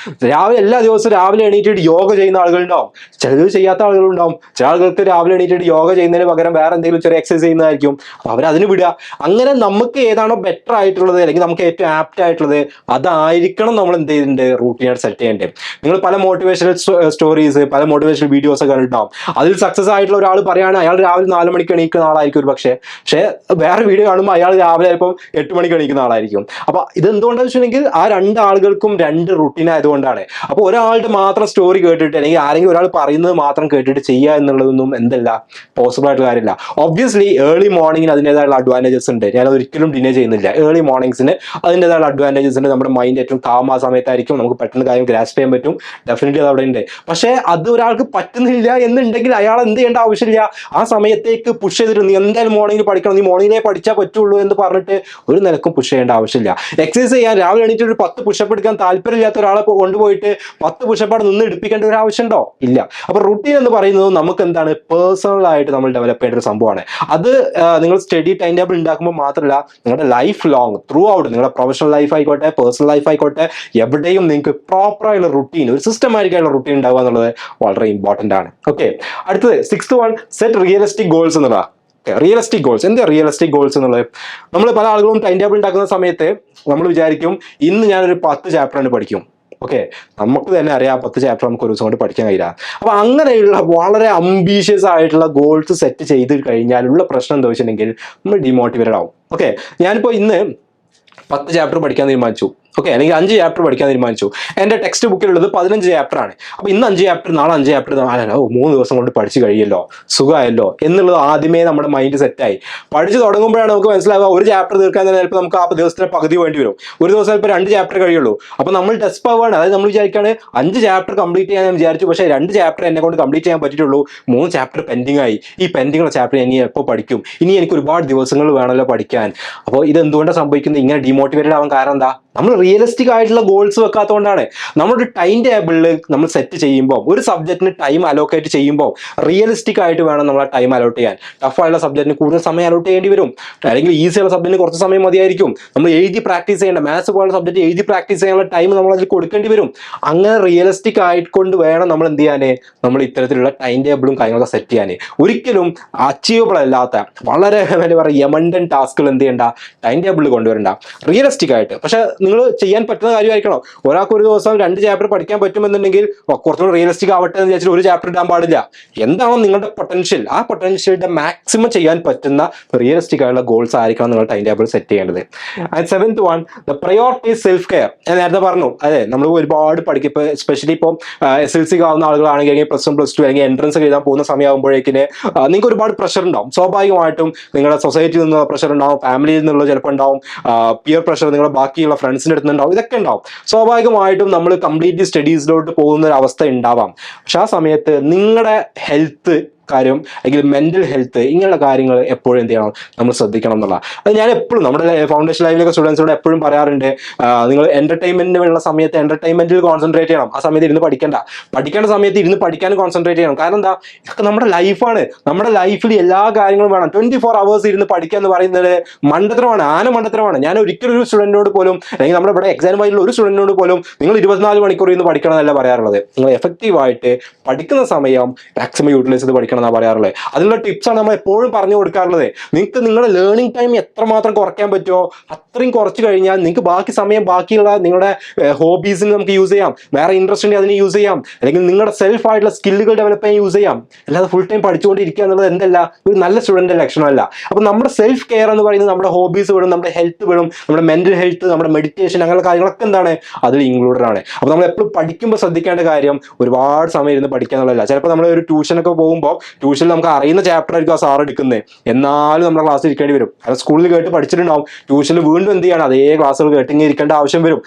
രാവിലെ എല്ലാ ദിവസവും രാവിലെ എണീറ്റിട്ട് യോഗ ചെയ്യുന്ന ആളുകളുണ്ടാവും, ചിലത് ചെയ്യാത്ത ആളുകളുണ്ടാവും. ചില ആളുകൾക്ക് രാവിലെ എണീറ്റിട്ട് യോഗ ചെയ്യുന്നതിന് പകരം വേറെ എന്തെങ്കിലും ചെറിയ എക്സസൈസ് ചെയ്യുന്നതായിരിക്കും. അപ്പോൾ അവരതിന് വിടുക. അങ്ങനെ നമുക്ക് ഏതാണോ ബെറ്റർ ആയിട്ടുള്ളത് അല്ലെങ്കിൽ നമുക്ക് ഏറ്റവും ആപ്റ്റ് ആയിട്ടുള്ളത് അതായിരിക്കണം നമ്മൾ എന്ത് ചെയ്തിട്ടുണ്ട്, റൂട്ടീനായിട്ട് സെറ്റ് ചെയ്യേണ്ടത്. നിങ്ങൾ പല മോട്ടിവേഷണൽ സ്റ്റോറീസ്, പല മോട്ടിവേഷണൽ വീഡിയോസ് ഒക്കെ കണ്ടിട്ടുണ്ടാവും. അതിൽ സക്സസ് ആയിട്ടുള്ള ഒരാൾ പറയുകയാണ് അയാൾ രാവിലെ 4 മണിക്ക് എണീക്കുന്ന ആളായിരിക്കും ഒരു പക്ഷേ വേറെ വീഡിയോ കാണുമ്പോൾ അയാൾ രാവിലെ ചിലപ്പം 8 മണിക്ക് എണീക്കുന്ന ആളായിരിക്കും. അപ്പൊ ഇത് എന്തുകൊണ്ടാണെന്ന് വെച്ചിട്ടുണ്ടെങ്കിൽ ആ 2 ആളുകൾക്കും രണ്ട് റുട്ടീൻ ആയതുകൊണ്ടാണ്. അപ്പോൾ ഒരാളുടെ മാത്രം സ്റ്റോറി കേട്ടിട്ട് അല്ലെങ്കിൽ ആരെങ്കിലും ഒരാൾ പറയുന്നത് മാത്രം കേട്ടിട്ട് ചെയ്യുക എന്നുള്ളതൊന്നും എന്തല്ല പോസിബിൾ ആയിട്ടുള്ള കാര്യമില്ല. ഒബ്വിയസ്ലി ഏർലി മോർണിംഗിന് അതിൻ്റെതായുള്ള അഡ്വാൻറ്റേജസ് ഉണ്ട്. ഞാൻ ഒരിക്കലും ഡിനേ ചെയ്യുന്നില്ല. ഏർലി മോർണിംഗ്സിന് അതിൻ്റെതായുള്ള അഡ്വാൻറ്റേജസ് ഉണ്ട്. നമ്മുടെ മൈൻഡ് ഏറ്റവും കാം ആ സമയത്തായിരിക്കും, നമുക്ക് പെട്ടെന്ന് കാര്യം ഗ്രാസ്പ് ചെയ്യാൻ പറ്റും. ഡെഫിനറ്റ്ലി അത് അവിടെ ഉണ്ട്. പക്ഷേ അത് ഒരാൾക്ക് പറ്റുന്നില്ല എന്നുണ്ടെങ്കിൽ അയാൾ എന്ത് ചെയ്യേണ്ട ആവശ്യമില്ല. ആ സമയത്തേക്ക് പുഷ് ചെയ്തിട്ട് നീ എന്തായാലും മോർണിംഗിൽ പഠിക്കണം, നീ മോർണിംഗിലേ പഠിച്ചാൽ പറ്റുള്ളൂ എന്ന് പറഞ്ഞിട്ട് ഒരു നിലക്കും പുഷ് ചെയ്യേണ്ട ആവശ്യമില്ല. എക്സസൈസ് ചെയ്യാൻ രാവിലെ എണീറ്റ് ഒരു 10 പുഷപ്പ് എടുക്കാൻ താല്പര്യമില്ലാത്ത ഒരാളെ കൊണ്ടുപോയിട്ട് 10 പുഷപ്പാട് നിന്ന് എടുപ്പിക്കേണ്ട ഒരു ആവശ്യമുണ്ടോ? ഇല്ല. അപ്പൊ റുട്ടീൻ എന്ന് പറയുന്നത് നമുക്ക് എന്താണ് പേഴ്സണൽ ആയിട്ട് നമ്മൾ ഡെവലപ്പ് ചെയ്യേണ്ട ഒരു സംഭവമാണ്. അത് നിങ്ങൾ സ്റ്റഡി ടൈം ടേബിൾ ഉണ്ടാക്കുമ്പോൾ മാത്രമല്ല, നിങ്ങളുടെ ലൈഫ് ലോങ് ത്രൂ ഔട്ട്, നിങ്ങളുടെ പ്രൊഫഷണൽ ലൈഫ് ആയിക്കോട്ടെ പേഴ്സണൽ ലൈഫ് ആയിക്കോട്ടെ, എവിടെയും നിങ്ങൾക്ക് പ്രോപ്പർ ആയിട്ടുള്ള റുട്ടീൻ, ഒരു സിസ്റ്റമാറ്റിക് ആയിട്ടുള്ള റുട്ടീൻ ഉണ്ടാവുക എന്നുള്ളത് വളരെ ഇമ്പോർട്ടന്റ് ആണ്. ഓക്കെ, അടുത്തത് 6th one, set realistic goals എന്നുള്ളതാണ്. Realistic goals. എന്താ റിയലിസ്റ്റിക് ഗോൾസ് എന്നുള്ളത്? നമ്മൾ പല ആളുകളും ടൈം ടേബിൾ ഉണ്ടാക്കുന്ന സമയത്ത് നമ്മൾ വിചാരിക്കും ഇന്ന് ഞാനൊരു 10 ചാപ്റ്ററാണ് പഠിക്കും. ഓക്കെ, നമുക്ക് തന്നെ അറിയാം 10 ചാപ്റ്റർ നമുക്ക് ഒരു ദിവസം കൊണ്ട് പഠിക്കാൻ കഴിയില്ല. അപ്പൊ അങ്ങനെയുള്ള വളരെ അംബീഷ്യസ് ആയിട്ടുള്ള ഗോൾസ് സെറ്റ് ചെയ്ത് കഴിഞ്ഞാലുള്ള പ്രശ്നം എന്താ വെച്ചിട്ടുണ്ടെങ്കിൽ നമ്മൾ ഡിമോട്ടിവേറ്റഡ് ആവും. ഓക്കെ, ഞാനിപ്പോ ഇന്ന് 10 ചാപ്റ്റർ പഠിക്കാൻ തീരുമാനിച്ചു. ഓക്കെ, അല്ലെങ്കിൽ 5 ചാപ്റ്റർ പഠിക്കാൻ തീരുമാനിച്ചു. എൻ്റെ ടെക്സ്റ്റ് ബുക്കിലുള്ളത് 15 ചാപ്റ്റർ ആണ്. അപ്പൊ ഇന്ന് 5 ചാപ്റ്റർ, നാളെ 5 ചാപ്റ്റർ, 3 ദിവസം കൊണ്ട് പഠിച്ചു കഴിയല്ലോ, സുഖമായല്ലോ എന്നുള്ളത് ആദ്യമേ നമ്മുടെ മൈൻഡ് സെറ്റായി. പഠിച്ചു തുടങ്ങുമ്പോഴാണ് നമുക്ക് മനസ്സിലാവുക ഒരു ചാപ്റ്റർ തീർക്കാൻ തന്നെ ചിലപ്പോൾ നമുക്ക് ആ ദിവസത്തിന് പകുതി വേണ്ടി വരും. ഒരു ദിവസം ചിലപ്പോൾ 2 ചാപ്റ്റർ കഴിയുള്ളൂ. അപ്പൊ നമ്മൾ ഡെസ്പ് ആവുകയാണ്. അതായത് നമ്മൾ വിചാരിക്കാണ് 5 ചാപ്റ്റർ കംപ്ലീറ്റ് ചെയ്യാൻ ഞാൻ വിചാരിച്ചു, പക്ഷേ 2 ചാപ്റ്റർ എന്നെ കൊണ്ട് കംപ്ലീറ്റ് ചെയ്യാൻ പറ്റിയിട്ടുള്ളൂ. 3 ചാപ്റ്റർ പെൻഡിങ് ആയി. ഈ പെൻഡിങ്ങുള്ള ചാപ്റ്റർ ഇനി എപ്പോൾ പഠിക്കും? ഇനി എനിക്ക് ഒരുപാട് ദിവസങ്ങൾ വേണമല്ലോ പഠിക്കാൻ. അപ്പോൾ ഇത് എന്തുകൊണ്ടാണ് സംഭവിക്കുന്നത്? ഇങ്ങനെ ഡിമോട്ടിവേറ്റഡ് ആവാൻ കാരണം എന്താ? നമ്മൾ റിയലിസ്റ്റിക് ആയിട്ടുള്ള ഗോൾസ് വെക്കാത്തതുകൊണ്ടാണ്. നമ്മുടെ ടൈം ടേബിളിൽ നമ്മൾ സെറ്റ് ചെയ്യുമ്പോൾ, ഒരു സബ്ജക്റ്റിന് ടൈം അലോക്കേറ്റ് ചെയ്യുമ്പോൾ റിയലിസ്റ്റിക് ആയിട്ട് വേണം നമ്മൾ ആ ടൈം അലോട്ട് ചെയ്യാൻ. ടഫ് ആയിട്ടുള്ള സബ്ജക്റ്റിന് കൂടുതൽ സമയം അലോട്ട് ചെയ്യേണ്ടി വരും, അല്ലെങ്കിൽ ഈസി ഉള്ള സബ്ജക്റ്റിന് കുറച്ച് സമയം മതിയായിരിക്കും. നമ്മൾ എഴുതി പ്രാക്ടീസ് ചെയ്യേണ്ട മാത്സ് പോലുള്ള സബ്ജക്റ്റ് എഴുതി പ്രാക്ടീസ് ചെയ്യാനുള്ള ടൈം നമ്മൾ അതിൽ കൊടുക്കേണ്ടി വരും. അങ്ങനെ റിയലിസ്റ്റിക് ആയിക്കൊണ്ട് വേണം നമ്മൾ എന്ത് ചെയ്യാൻ, നമ്മൾ ഇത്തരത്തിലുള്ള ടൈം ടേബിളും കാര്യങ്ങളൊക്കെ സെറ്റ് ചെയ്യാൻ. ഒരിക്കലും അച്ചീവബിൾ അല്ലാത്ത വളരെ എന്താ പറയുക യമണ്ടൻ ടാസ്കുകൾ എന്ത് ചെയ്യേണ്ട, ടൈം ടേബിളിൽ കൊണ്ടുവരേണ്ട, റിയലിസ്റ്റിക് ആയിട്ട്. പക്ഷെ നിങ്ങൾ ചെയ്യാൻ പറ്റുന്ന കാര്യമായിരിക്കണം. ഒരാൾക്ക് ഒരു ദിവസം 2 ചാപ്റ്റർ പഠിക്കാൻ പറ്റുമെന്നുണ്ടെങ്കിൽ കുറച്ചുകൂടി റിയലിസ്റ്റിക് ആവട്ടെ എന്ന് വിചാരിച്ചിട്ട് ഒരു ചാപ്റ്റർ ഇടാൻ പാടില്ല. എന്താണോ നിങ്ങളുടെ പൊട്ടൻഷ്യൽ, ആ പൊട്ടൻഷ്യലിന്റെ മാക്സിമം ചെയ്യാൻ പറ്റുന്ന റിയലിസ്റ്റിക് ആയിട്ടുള്ള ഗോൾസ് ആയിരിക്കണം നിങ്ങൾ ടൈം ടേബിൾ സെറ്റ് ചെയ്യേണ്ടത്. And 7th one, the priority self care. ഞാൻ നേരത്തെ പറഞ്ഞു, അതെ, നമ്മൾ ഒരുപാട് പഠിക്കും. ഇപ്പോൾ എസ്പെഷ്യലി ഇപ്പോൾ SLC ആവുന്ന ആളുകളാണെങ്കിൽ, അല്ലെങ്കിൽ +1 +2 അല്ലെങ്കിൽ എൻട്രൻസ് എഴുതാൻ പോകുന്ന സമയമാകുമ്പോഴേക്കിന് നിങ്ങൾക്ക് ഒരുപാട് പ്രഷർ ഉണ്ടാവും. സ്വാഭാവികമായിട്ടും നിങ്ങളുടെ സൊസൈറ്റിയിൽ നിന്നുള്ള പ്രഷർ ഉണ്ടാവും, ഫാമിലിയിൽ നിന്നുള്ള ചിലപ്പോൾ ഉണ്ടാവും, പിയർ പ്രഷർ നിങ്ങളുടെ ബാക്കിയുള്ള ഫ്രണ്ട്സിൻ്റെ അടുത്ത് ഉണ്ടാവും, ഇതൊക്കെ ഉണ്ടാവും. സ്വാഭാവികമായിട്ടും നമ്മൾ കംപ്ലീറ്റ്ലി സ്റ്റഡീസിലോട്ട് പോകുന്ന ഒരു അവസ്ഥ ഉണ്ടാവാം. പക്ഷെ ആ സമയത്ത് നിങ്ങളുടെ ഹെൽത്ത് കാര്യം അല്ലെങ്കിൽ മെന്റൽ ഹെൽത്ത്, ഇങ്ങനെയുള്ള കാര്യങ്ങൾ എപ്പോഴും എന്ത് ചെയ്യണം, നമ്മൾ ശ്രദ്ധിക്കണം എന്നുള്ള. അത് ഞാൻ എപ്പോഴും നമ്മുടെ ഫൗണ്ടേഷൻ ലൈവിലൊക്കെ സ്റ്റുഡൻസിനോട് എപ്പോഴും പറയാറുണ്ട്. നിങ്ങൾ എന്റർടൈൻമെന്റിനുള്ള സമയത്ത് എന്റർടൈൻമെന്റിൽ കോൺസെൻട്രേറ്റ് ചെയ്യണം. ആ സമയത്ത് ഇരുന്ന് പഠിക്കേണ്ട സമയത്ത് ഇരുന്ന് പഠിക്കാനും കോൺസെൻട്രേറ്റ് ചെയ്യണം. കാരണം എന്താ, ഇതൊക്കെ നമ്മുടെ ലൈഫാണ്. നമ്മുടെ ലൈഫിൽ എല്ലാ കാര്യങ്ങളും വേണം. 24 hours ഇരുന്ന് പഠിക്കുക എന്ന് പറയുന്നത് മണ്ടത്തരമാണ്, മണ്ടത്തരമാണ്. ഞാൻ ഒരിക്കലും ഒരു സ്റ്റുഡന്റിനോട് പോലും, അല്ലെങ്കിൽ നമ്മുടെ ഇവിടെ എക്സാമുമായിട്ടുള്ള ഒരു സ്റ്റുഡന്റിനോട് പോലും നിങ്ങൾ 24 മണിക്കൂർ ഇരുന്ന് പഠിക്കണം എന്നല്ല പറയാറുള്ളത്. നിങ്ങൾ എഫക്റ്റീവായിട്ട് പഠിക്കുന്ന സമയം മാക്സിമം യൂട്ടിലൈസ് ചെയ്ത് പഠിക്കണം എന്നാണ് പറയാറുള്ളത്. അതിനുള്ള ടിപ്സാണ് നമ്മൾ എപ്പോഴും പറഞ്ഞു കൊടുക്കാറുള്ളത്. നിങ്ങൾക്ക് നിങ്ങളുടെ ലേണിംഗ് ടൈം എത്രമാത്രം കുറയ്ക്കാൻ പറ്റുമോ അത്രയും കുറച്ച് കഴിഞ്ഞാൽ നിങ്ങൾക്ക് ബാക്കി സമയം ബാക്കിയുള്ള നിങ്ങളുടെ ഹോബീസിന് നമുക്ക് യൂസ് ചെയ്യാം, വേറെ ഇൻട്രസ്റ്റ് ഉണ്ടെങ്കിൽ അതിന് യൂസ് ചെയ്യാം, അല്ലെങ്കിൽ നിങ്ങളുടെ സെൽഫ് ആയിട്ടുള്ള സ്കില്ലുകൾ ഡെവലപ്പ് ചെയ്യാൻ യൂസ് ചെയ്യാം. അല്ലാതെ ഫുൾ ടൈം പഠിച്ചുകൊണ്ടിരിക്കുക എന്നുള്ളത് എന്തല്ല, ഒരു നല്ല സ്റ്റുഡന്റ് ലക്ഷണമല്ല. അപ്പൊ നമ്മുടെ സെൽഫ് കെയർ എന്ന് പറയുന്നത് നമ്മുടെ ഹോബീസ് വേണം, നമ്മുടെ ഹെൽത്ത് വേണം, നമ്മുടെ മെന്റൽ ഹെൽത്ത്, നമ്മുടെ മെഡിറ്റേഷൻ, അങ്ങനെയുള്ള കാര്യങ്ങളൊക്കെ എന്താണ് അതിൽ ഇൻക്ലൂഡഡ് ആണ്. അപ്പൊ നമ്മൾ എപ്പോഴും പഠിക്കുമ്പോൾ ശ്രദ്ധിക്കേണ്ട കാര്യം ഒരുപാട് സമയം ഇരുന്ന് പഠിക്കുക എന്നുള്ളതല്ല. ചിലപ്പോൾ നമ്മൾ ഒരു ട്യൂഷനൊക്കെ പോകുമ്പോൾ ട്യൂഷനിൽ നമുക്ക് അറിയുന്ന ചാപ്റ്റർ ആയിരിക്കും ആ സാർ എടുക്കുന്നത്, എന്നാലും നമ്മുടെ ക്ലാസ്സിൽ ഇരിക്കേണ്ടി വരും. കാരണം സ്കൂളിൽ കേട്ട് പഠിച്ചിട്ടുണ്ടാവും, ട്യൂഷനിൽ വീണ്ടും എന്ത് ചെയ്യണം, അതേ ക്ലാസ്സുകൾ കേട്ടിങ്ങനെ ഇരിക്കേണ്ട ആവശ്യം വരും.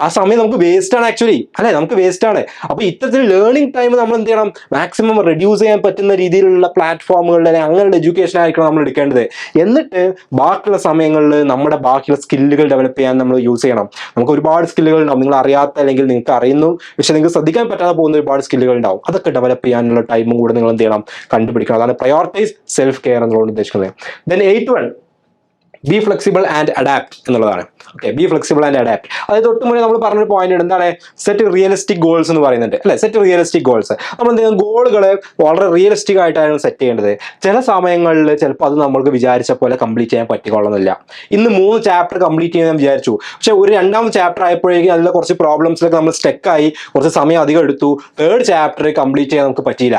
ആ സമയം നമുക്ക് വേസ്റ്റ് ആണ്, ആക്ച്വലി അല്ലെ, നമുക്ക് വേസ്റ്റ് ആണ്. അപ്പൊ ഇത്തരത്തിൽ ലേണിംഗ് ടൈം നമ്മൾ എന്ത് ചെയ്യണം, മാക്സിമം റെഡ്യൂസ് ചെയ്യാൻ പറ്റുന്ന രീതിയിലുള്ള പ്ലാറ്റ്ഫോമുകളിൽ അല്ലെങ്കിൽ അങ്ങനെയുള്ള എഡ്യൂക്കേഷൻ ആയിരിക്കണം നമ്മൾ എടുക്കേണ്ടത്. എന്നിട്ട് ബാക്കിയുള്ള സമയങ്ങളിൽ നമ്മുടെ ബാക്കിയുള്ള സ്കില്ലുകൾ ഡെവലപ്പ് ചെയ്യാൻ നമ്മൾ യൂസ് ചെയ്യണം. നമുക്ക് ഒരുപാട് സ്കില്ലുകൾ ഉണ്ടാവും, നിങ്ങൾ അറിയാത്ത അല്ലെങ്കിൽ നിങ്ങൾക്ക് അറിയുന്നു പക്ഷെ നിങ്ങൾക്ക് ശ്രദ്ധിക്കാൻ പറ്റാതെ പോകുന്ന ഒരുപാട് സ്കില്ലുകൾ ഉണ്ടാവും. അതൊക്കെ ഡെവലപ്പ് ചെയ്യാനുള്ള ടൈമും കൂടെ നിങ്ങൾ എന്ത് ചെയ്യണം, കണ്ടുപിടിക്കണം. അതാണ് പ്രയോറിറ്റൈസ് സെൽഫ് കെയർ എന്നുള്ളത് ഉദ്ദേശിക്കുന്നത്. Then 8th one, be flexible and adapt എന്നുള്ളതാണ്. Okay, be flexible and adapt. അതായത് തൊട്ട് മുന്നേ നമ്മൾ പറഞ്ഞൊരു പോയിന്റ് എന്താണ്, സെറ്റ് റിയലിസ്റ്റിക് ഗോൾസ് എന്ന് പറയുന്നുണ്ട് അല്ലെ. Set realistic goals. നമ്മൾ എന്തെങ്കിലും ഗോളുകൾ വളരെ റിയലിസ്റ്റിക് ആയിട്ടാണ് സെറ്റ് ചെയ്യേണ്ടത്. ചില സമയങ്ങളിൽ ചിലപ്പോൾ അത് നമ്മൾക്ക് വിചാരിച്ച പോലെ കംപ്ലീറ്റ് ചെയ്യാൻ പറ്റിക്കൊള്ളുന്നില്ല. ഇന്ന് 3 ചാപ്റ്റർ കംപ്ലീറ്റ് ചെയ്യാൻ വിചാരിച്ചു, പക്ഷെ ഒരു 2ാമത്തെ ചാപ്റ്റർ ആയപ്പോഴേക്കും അതിലെ കുറച്ച് പ്രോബ്ലംസിലൊക്കെ നമ്മൾ സ്റ്റക്കായി, കുറച്ച് സമയം അധികം എടുത്തു. 3rd ചാപ്റ്റർ കംപ്ലീറ്റ് ചെയ്യാൻ നമുക്ക് പറ്റിയില്ല.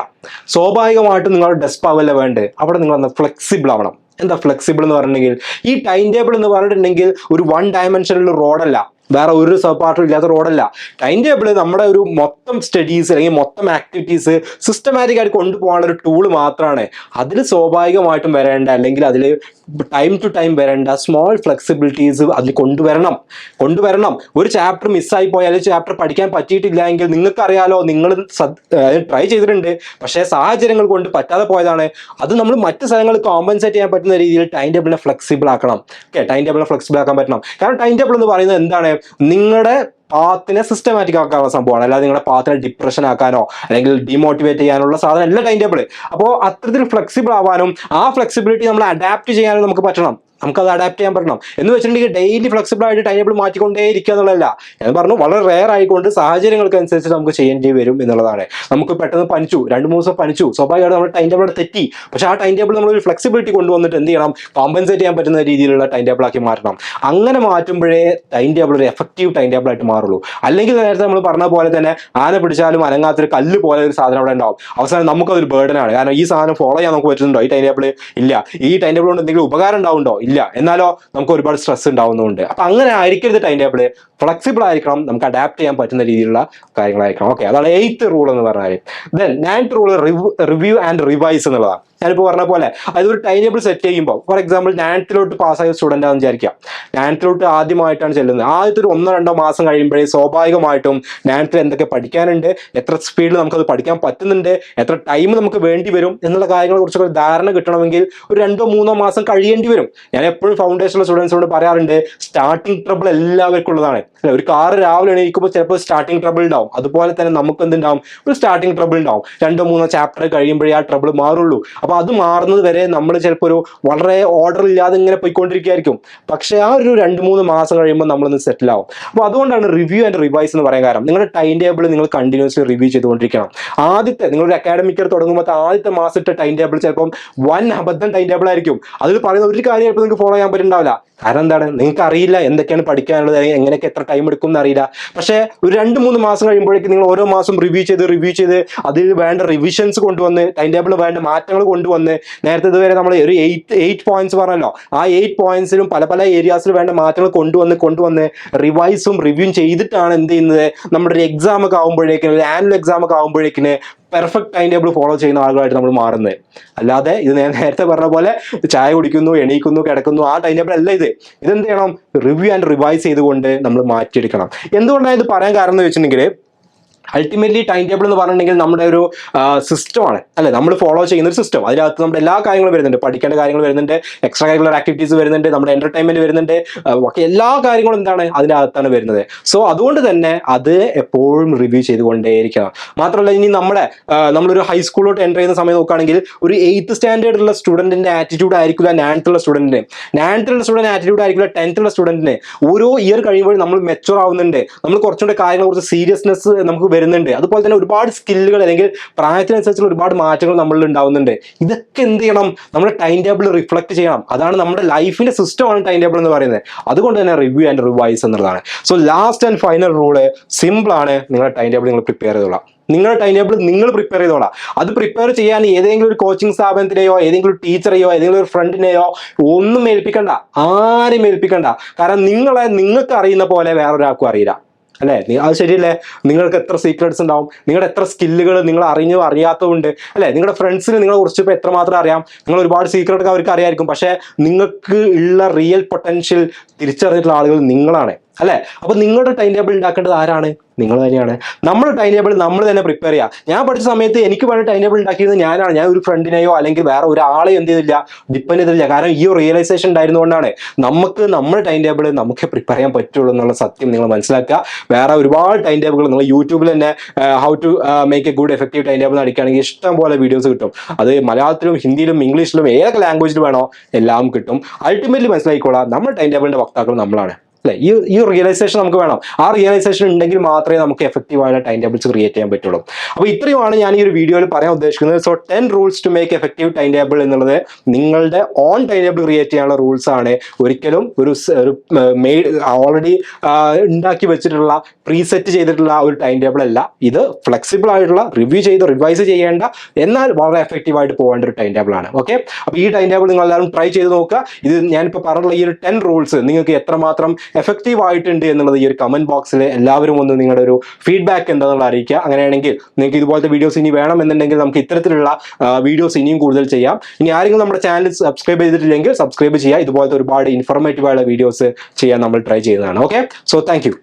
സ്വാഭാവികമായിട്ടും നിങ്ങൾ ഡെസ്പ് ആവല്ല വേണ്ടത്. അവിടെ നിങ്ങൾ ഫ്ലെക്സിബിൾ ആവണം. എന്താ ഫ്ലെക്സിബിൾ എന്ന് പറഞ്ഞിട്ടുണ്ടെങ്കിൽ, ഈ ടൈം ടേബിൾ എന്ന് പറഞ്ഞിട്ടുണ്ടെങ്കിൽ ഒരു 1 ഡയമെൻഷനുള്ള റോഡല്ല. വേറെ ഒരു സബ് ഇല്ലാത്ത റോഡല്ല. ടൈം ടേബിൾ നമ്മുടെ ഒരു മൊത്തം സ്റ്റഡീസ് അല്ലെങ്കിൽ മൊത്തം ആക്ടിവിറ്റീസ് സിസ്റ്റമാറ്റിക് ആയിട്ട് കൊണ്ടുപോകാനുള്ള ഒരു ടൂൾ മാത്രമാണ്. അതിൽ സ്വാഭാവികമായിട്ടും വരേണ്ട അല്ലെങ്കിൽ അതിൽ ടൈം ടു ടൈം വരേണ്ട സ്മോൾ ഫ്ലെക്സിബിലിറ്റീസ് അതിൽ കൊണ്ടുവരണം. ഒരു ചാപ്റ്റർ മിസ്സായി പോയാൽ ചാപ്റ്റർ പഠിക്കാൻ പറ്റിയിട്ടില്ല എങ്കിൽ നിങ്ങൾക്കറിയാലോ, നിങ്ങൾ ട്രൈ ചെയ്തിട്ടുണ്ട്, പക്ഷേ സാഹചര്യങ്ങൾ കൊണ്ട് പറ്റാതെ പോയതാണ്. അത് നമ്മൾ മറ്റ് സ്ഥലങ്ങളിൽ കോമ്പൻസേറ്റ് ചെയ്യാൻ പറ്റുന്ന രീതിയിൽ ടൈം ടേബിളിനെ ഫ്ലെക്സിബിൾ ആക്കണം. ടൈം ടേബിളിനെ ഫ്ലെക്സിബിൾ ആക്കാൻ പറ്റണം. കാരണം ടൈം ടേബിൾ എന്ന് പറയുന്നത് എന്താണ്? നിങ്ങളുടെ പാത്തിനെ സിസ്റ്റമാറ്റിക് ആക്കാനുള്ള സംഭവമാണ്. അല്ലാതെ നിങ്ങളുടെ പാത്തിനെ ഡിപ്രഷൻ ആക്കാനോ അല്ലെങ്കിൽ ഡിമോട്ടിവേറ്റ് ചെയ്യാനുള്ള സാധനം അല്ല ടൈം ടേബിൾ. അപ്പോൾ അത്തരത്തിൽ ഫ്ലെക്സിബിൾ ആവാനും ആ ഫ്ലെക്സിബിലിറ്റി നമ്മൾ അഡാപ്റ്റ് ചെയ്യാനും നമുക്ക് പറ്റണം. നമുക്കത് അഡാപ്റ്റ് ചെയ്യാൻ പറ്റണം. എന്ന് വെച്ചിട്ടുണ്ടെങ്കിൽ ഡെയിലി ഫ്ലെക്സിബിൾ ആയിട്ട് ടൈം ടേബിൾ മാറ്റിക്കൊണ്ടേ ഇരിക്കുക എന്നുള്ളതല്ല. ഞാൻ പറഞ്ഞു, വളരെ റെയർ ആയിക്കൊണ്ട് സാഹചര്യങ്ങൾക്ക് അനുസരിച്ച് നമുക്ക് ചെയ്യേണ്ടി വരും എന്നുള്ളതാണ്. നമുക്ക് പെട്ടെന്ന് പനിച്ചു, 2-3 ദിവസം പനിച്ചു, സ്വാഭാവികമായിട്ട് നമ്മുടെ ടൈം ടേബിൾ തെറ്റി. പക്ഷേ ആ ടൈം ടേബിൾ നമ്മളൊരു ഫ്ലെക്സിബിലിറ്റി കൊണ്ടുവന്നിട്ട് എന്ത് ചെയ്യണം? കോമ്പൻസേറ്റ് ചെയ്യാൻ പറ്റുന്ന രീതിയിലുള്ള ടൈം ടേബിൾ ആക്കി മാറ്റണം. അങ്ങനെ മാറ്റുമ്പോഴേ ടൈം ടേബിൾ ഒരു എഫക്റ്റീവ് ടൈം ടേബിൾ ആയിട്ട് മാറുള്ളൂ. അല്ലെങ്കിൽ നേരത്തെ നമ്മൾ പറഞ്ഞ പോലെ തന്നെ ആന പിടിച്ചാലും അനങ്ങാത്തൊരു കല്ല് പോലെ ഒരു സാധനം അവിടെ ഉണ്ടാവും. അവസാനം നമുക്കതൊരു ബേർഡനാണ്. കാരണം ഈ സാധനം ഫോളോ ചെയ്യാൻ നമുക്ക് പറ്റുന്നുണ്ടോ? ഈ ടൈം ടേബിൾ ഇല്ല. ഈ ടൈം ടേബിൾ കൊണ്ട് എന്തെങ്കിലും ഉപകാരം ഉണ്ടാവുന്നുണ്ടോ? ഇല്ല. എന്നാലോ നമുക്ക് ഒരുപാട് സ്ട്രെസ് ഉണ്ടാവുന്നുണ്ട്. അപ്പൊ അങ്ങനെ ആയിരിക്കരുത് ടൈം ടേബിൾ. ഫ്ലെക്സിബിൾ ആയിരിക്കണം, നമുക്ക് അഡാപ്റ്റ് ചെയ്യാൻ പറ്റുന്ന രീതിയിലുള്ള കാര്യങ്ങളായിരിക്കണം. ഓക്കെ, അതാണ് 8th റൂൾ എന്ന് പറഞ്ഞാൽ. Then 9th rule review and revise എന്നുള്ളതാണ്. ഞാനിപ്പോൾ പറഞ്ഞ പോലെ അതൊരു ടൈം ടേബിൾ സെറ്റ് ചെയ്യുമ്പോൾ, ഫോർ എക്സാമ്പിൾ 9th പാസ്സായ സ്റ്റുഡൻ്റ് ആണെന്ന് വിചാരിക്കാം. 9th ആദ്യമായിട്ടാണ് ചെല്ലുന്നത്. ആദ്യത്തെ ഒരു 1-2 മാസം കഴിയുമ്പോഴേ സ്വാഭാവികമായിട്ടും 9th എന്തൊക്കെ പഠിക്കാനുണ്ട്, എത്ര സ്പീഡിൽ നമുക്കത് പഠിക്കാൻ പറ്റുന്നുണ്ട്, എത്ര ടൈം നമുക്ക് വേണ്ടി വരും എന്നുള്ള കാര്യങ്ങളെ കുറിച്ചൊക്കെ ഒരു ധാരണ കിട്ടണമെങ്കിൽ ഒരു 2-3 മാസം കഴിയേണ്ടി വരും. ഞാൻ എപ്പോഴും ഫൗണ്ടേഷണൽ സ്റ്റുഡൻസിനോട് പറയാറുണ്ട്, സ്റ്റാർട്ടിങ് ട്രബിൾ എല്ലാവർക്കും ഉള്ളതാണ്. ഒരു കാറ് രാവിലെ എണീക്കുമ്പോൾ ചിലപ്പോൾ സ്റ്റാർട്ടിങ് ട്രബിൾ ഉണ്ടാവും. അതുപോലെ തന്നെ നമുക്ക് എന്തുണ്ടാവും? ഒരു സ്റ്റാർട്ടിങ് ട്രബിൾ ഉണ്ടാവും. 2-3 ചാപ്റ്റർ കഴിയുമ്പോഴേ ആ ട്രബിൾ മാറുള്ളൂ. അപ്പോൾ അത് മാറുന്നത് വരെ നമ്മൾ ചിലപ്പോൾ ഒരു വളരെ ഓർഡർ ഇല്ലാതെ ഇങ്ങനെ പോയിക്കൊണ്ടിരിക്കുകയായിരിക്കും. പക്ഷേ ആ ഒരു 2-3 മാസം കഴിയുമ്പോൾ നമ്മളൊന്ന് സെറ്റിൽ ആവും. അപ്പോൾ അതുകൊണ്ടാണ് റിവ്യൂ ആൻഡ് റിവൈസ് എന്ന് പറയാൻ കാരണം. നിങ്ങളുടെ ടൈം ടേബിൾ നിങ്ങൾ കണ്ടിന്യൂസ്ലി റിവ്യൂ ചെയ്തുകൊണ്ടിരിക്കണം. നിങ്ങളൊരു അക്കാഡമിക് ഇയർ തുടങ്ങുമ്പോൾ ആദ്യത്തെ മാസത്തെ ടൈം ടേബിൾ ചിലപ്പം വൻ അബദ്ധം ടൈം ടേബിൾ ആയിരിക്കും. അതിൽ പറയുന്ന ഒരു കാര്യം ചിലപ്പോൾ നിങ്ങൾക്ക് ഫോളോ ചെയ്യാൻ പറ്റുന്നുണ്ടാവില്ല. കാരണം എന്താണ്? നിങ്ങൾക്ക് അറിയില്ല എന്തൊക്കെയാണ് പഠിക്കാനുള്ളത്, എങ്ങനെയൊക്കെ എത്ര ടൈം എടുക്കും എന്നറിയില്ല. പക്ഷേ ഒരു 2-3 മാസം കഴിയുമ്പോഴേക്കും നിങ്ങൾ ഓരോ മാസം റിവ്യൂ ചെയ്ത് അതിൽ വേണ്ട റിവിഷൻസ് കൊണ്ടുവന്ന് ടൈം ടേബിളിൽ വേണ്ട മാറ്റങ്ങൾ കൊണ്ടുവന്ന്, നേരത്തെ ഇതുവരെ നമ്മൾ ഒരു 8 പോയിന്റ്സ് പറഞ്ഞല്ലോ, ആ 8 പോയിന്റ്സിലും പല ഏരിയാസിൽ വേണ്ട മാറ്റങ്ങൾ കൊണ്ടുവന്ന് റിവൈസും റിവ്യൂവും ചെയ്തിട്ടാണ് എന്ത് ചെയ്യുന്നത്, നമ്മുടെ ഒരു എക്സാം ഒക്കെ ആകുമ്പോഴേക്കിന്, ഒരു ആനുവൽ എക്സാം ഒക്കെ ആകുമ്പോഴേക്കിന് പെർഫെക്റ്റ് ടൈം ടേബിൾ ഫോളോ ചെയ്യുന്ന ആളുകളായിട്ട് നമ്മൾ മാറുന്നത്. അല്ലാതെ ഇത് ഞാൻ നേരത്തെ പറഞ്ഞ പോലെ ചായ കുടിക്കുന്നു, എണീക്കുന്നു, കിടക്കുന്നു, ആ ടൈം ടേബിൾ അല്ല ഇത്. ഇതെന്ത് ചെയ്യണം? റിവ്യൂ ആൻഡ് റിവൈസ് ചെയ്തുകൊണ്ട് നമ്മൾ മാറ്റിയെടുക്കണം. എന്തുകൊണ്ടാണ് ഇത് പറയാൻ കാരണം എന്ന് വെച്ചിട്ടുണ്ടെങ്കിൽ, അൾട്ടിമേറ്റ്ലി ടൈം ടേബിൾ എന്ന് പറഞ്ഞിട്ടുണ്ടെങ്കിൽ നമ്മുടെ ഒരു സിസ്റ്റമാണ്, അല്ലെ? നമ്മൾ ഫോളോ ചെയ്യുന്ന ഒരു സിസ്റ്റം. അതിനകത്ത് നമ്മുടെ എല്ലാ കാര്യങ്ങളും വരുന്നുണ്ട്. പഠിക്കേണ്ട കാര്യങ്ങൾ വരുന്നുണ്ട്, എക്സ്ട്രാ കരിക്കുലർ ആക്ടിവിറ്റീസ് വരുന്നുണ്ട്, നമ്മുടെ എന്റർടൈൻമെന്റ് വരുന്നുണ്ട്, ഒക്കെ എല്ലാ കാര്യങ്ങളും എന്താണ് അതിനകത്താണ് വരുന്നത്. സോ അതുകൊണ്ട് തന്നെ അത് എപ്പോഴും റിവ്യൂ ചെയ്തുകൊണ്ടേയിരിക്കണം. മാത്രമല്ല, ഇനി നമ്മളൊരു ഹൈസ്കൂളിലോട്ട് എൻ്റർ ചെയ്യുന്ന സമയം നോക്കുകയാണെങ്കിൽ ഒരു 8th സ്റ്റാൻഡേർഡിലുള്ള സ്റ്റുഡന്റിന്റെ ആറ്റിറ്റ്യൂഡ് ആയിരിക്കില്ല 9th സ്റ്റുഡന്റിന്. 9th സ്റ്റുഡന്റ് ആറ്റിറ്റ്യൂഡ് ആയിരിക്കില്ല 10th സ്റ്റുഡന്റിന്. ഓരോ ഇയർ കഴിയുമ്പോൾ നമ്മൾ മെച്ചുവർ ആവുന്നുണ്ട്. നമ്മൾ കുറച്ചുകൂടെ കാര്യങ്ങളെ കുറിച്ച് സീരിയസ്നെസ് നമുക്ക് വരുന്നുണ്ട്. അതുപോലെ തന്നെ ഒരുപാട് സ്കില്ലുകൾ അല്ലെങ്കിൽ പ്രായത്തിനനുസരിച്ചുള്ള ഒരുപാട് മാറ്റങ്ങൾ നമ്മളിൽ ഉണ്ടാവുന്നുണ്ട്. ഇതൊക്കെ എന്ത് ചെയ്യണം? നമ്മുടെ ടൈം ടേബിൾ റിഫ്ലക്ട് ചെയ്യണം. അതാണ് നമ്മുടെ ലൈഫിന്റെ സിസ്റ്റമാണ് ടൈം ടേബിൾ എന്ന് പറയുന്നത്. അതുകൊണ്ട് തന്നെ റിവ്യൂ ആൻഡ് റിവൈസ് എന്നുള്ളതാണ്. So last and final rule simple ആണ്. നിങ്ങളുടെ ടൈം ടേബിൾ നിങ്ങൾ പ്രിപ്പയർ ചെയ്തോളാം. നിങ്ങളുടെ ടൈം ടേബിൾ നിങ്ങൾ പ്രിപ്പയർ ചെയ്തോളാം. അത് പ്രിപ്പയർ ചെയ്യാൻ ഏതെങ്കിലും ഒരു കോച്ചിങ് സ്ഥാപനത്തിലെയോ ഏതെങ്കിലും ഒരു ടീച്ചറെയോ ഏതെങ്കിലും ഒരു ഫ്രണ്ടിനെയോ ഒന്നും ഏൽപ്പിക്കണ്ട, ആരും ഏൽപ്പിക്കണ്ട. കാരണം നിങ്ങൾക്ക് അറിയുന്ന പോലെ വേറൊരാൾക്കും അറിയില്ല, അല്ലേ? അത് ശരിയല്ലേ? നിങ്ങൾക്ക് എത്ര സീക്രട്സ് ഉണ്ടാവും, നിങ്ങളുടെ എത്ര സ്കില്ലുകൾ നിങ്ങൾ അറിയാത്തതുണ്ട്, അല്ലേ? നിങ്ങളുടെ ഫ്രണ്ട്സിന് നിങ്ങളെ കുറിച്ച് ഇപ്പോൾ എത്രമാത്രം അറിയാം, നിങ്ങൾ ഒരുപാട് സീക്രട്ട് അവർക്ക് അറിയായിരിക്കും. പക്ഷേ നിങ്ങൾക്ക് ഉള്ള റിയൽ പൊട്ടൻഷ്യൽ തിരിച്ചറിഞ്ഞിട്ടുള്ള ആളുകൾ നിങ്ങളാണ്, അല്ലേ? അപ്പൊ നിങ്ങളുടെ ടൈം ടേബിൾ ഉണ്ടാക്കേണ്ടത് ആരാണ്? നിങ്ങൾ തന്നെയാണ്. നമ്മുടെ ടൈം ടേബിൾ നമ്മൾ തന്നെ പ്രിപ്പയർ ചെയ്യുക. ഞാൻ പഠിച്ച സമയത്ത് എനിക്ക് വേണ്ട ടൈം ടേബിൾ ഉണ്ടാക്കിയത് ഞാനാണ്. ഞാൻ ഒരു ഫ്രണ്ടിനെയോ അല്ലെങ്കിൽ വേറെ ഒരാളെയോ എന്ത് ചെയ്തില്ല, ഡിപ്പെൻഡ് ചെയ്തില്ല. കാരണം ഈ റിയലൈസേഷൻ ഉണ്ടായിരുന്നുകൊണ്ടാണ് നമുക്ക് നമ്മുടെ ടൈം ടേബിൾ നമുക്ക് പ്രിപ്പയർ ചെയ്യാൻ പറ്റുള്ളൂ എന്നുള്ള സത്യം നിങ്ങൾ മനസ്സിലാക്കുക. വേറെ ഒരുപാട് ടൈം ടേബിളുകൾ നിങ്ങൾ യൂട്യൂബിൽ തന്നെ how to make a good effective time table അടിക്കുകയാണെങ്കിൽ ഇഷ്ടം പോലെ വീഡിയോസ് കിട്ടും. അത് മലയാളത്തിലും ഹിന്ദിയിലും ഇംഗ്ലീഷിലും ഏതൊക്കെ ലാംഗ്വേജിൽ വേണോ എല്ലാം കിട്ടും. അൾട്ടിമേറ്റ്ലി മനസ്സിലാക്കിക്കോളാം, നമ്മുടെ ടൈം ടേബിളിന്റെ വക്താക്കൾ നമ്മളാണ്, അല്ലെ? ഈ റിയലൈസേഷൻ നമുക്ക് വേണം. ആ റിയലൈസേഷൻ ഉണ്ടെങ്കിൽ മാത്രമേ നമുക്ക് എഫക്റ്റീവായ ടൈം ടേബിൾസ് ക്രിയേറ്റ് ചെയ്യാൻ പറ്റുള്ളൂ. അപ്പോൾ ഇത്രയുമാണ് ഞാൻ ഈ ഒരു വീഡിയോയിൽ പറയാൻ ഉദ്ദേശിക്കുന്നത്. So 10 rules to make effective time table എന്നുള്ളത് നിങ്ങളുടെ ഓൺ ടൈം ടേബിൾ ക്രിയേറ്റ് ചെയ്യാനുള്ള റൂൾസ് ആണ്. ഒരിക്കലും ഒരു ഓൾറെഡി ഉണ്ടാക്കി വെച്ചിട്ടുള്ള പ്രീസെറ്റ് ചെയ്തിട്ടുള്ള ഒരു ടൈം ടേബിൾ അല്ല. ഇത് ഫ്ലെക്സിബിൾ ആയിട്ടുള്ള റിവ്യൂ ചെയ്ത് റിവൈസ് ചെയ്യേണ്ട എന്നാൽ വളരെ എഫക്റ്റീവായിട്ട് പോകേണ്ട ഒരു ടൈം ടേബിൾ ആണ്. ഓക്കെ, അപ്പോൾ ഈ ടൈം ടേബിൾ നിങ്ങൾ എല്ലാവരും ട്രൈ ചെയ്ത് നോക്കുക. ഇത് ഞാനിപ്പോൾ പറഞ്ഞുള്ള ഈ ഒരു 10 റൂൾസ് നിങ്ങൾക്ക് എത്രമാത്രം എഫക്റ്റീവ് ആയിട്ടുണ്ട് എന്നുള്ളത് ഈ ഒരു കമന്റ് ബോക്സിൽ എല്ലാവരും ഒന്ന് നിങ്ങളുടെ ഒരു ഫീഡ്ബാക്ക് എന്താണെന്നുള്ള അറിയിക്കുക. അങ്ങനെയാണെങ്കിൽ നിങ്ങൾക്ക് ഇതുപോലത്തെ വീഡിയോസ് ഇനി വേണമെന്നുണ്ടെങ്കിൽ നമുക്ക് ഇത്തരത്തിലുള്ള വീഡിയോസ് ഇനിയും കൂടുതൽ ചെയ്യാം. ഇനി ആരെങ്കിലും നമ്മുടെ ചാനൽ സബ്സ്ക്രൈബ് ചെയ്തിട്ടില്ലെങ്കിൽ സബ്സ്ക്രൈബ് ചെയ്യുക. ഇതുപോലത്തെ ഒരുപാട് ഇൻഫോർമേറ്റീവ് ആയുള്ള വീഡിയോസ് ചെയ്യാൻ നമ്മൾ ട്രൈ ചെയ്യുന്നതാണ്. Okay, so thank you.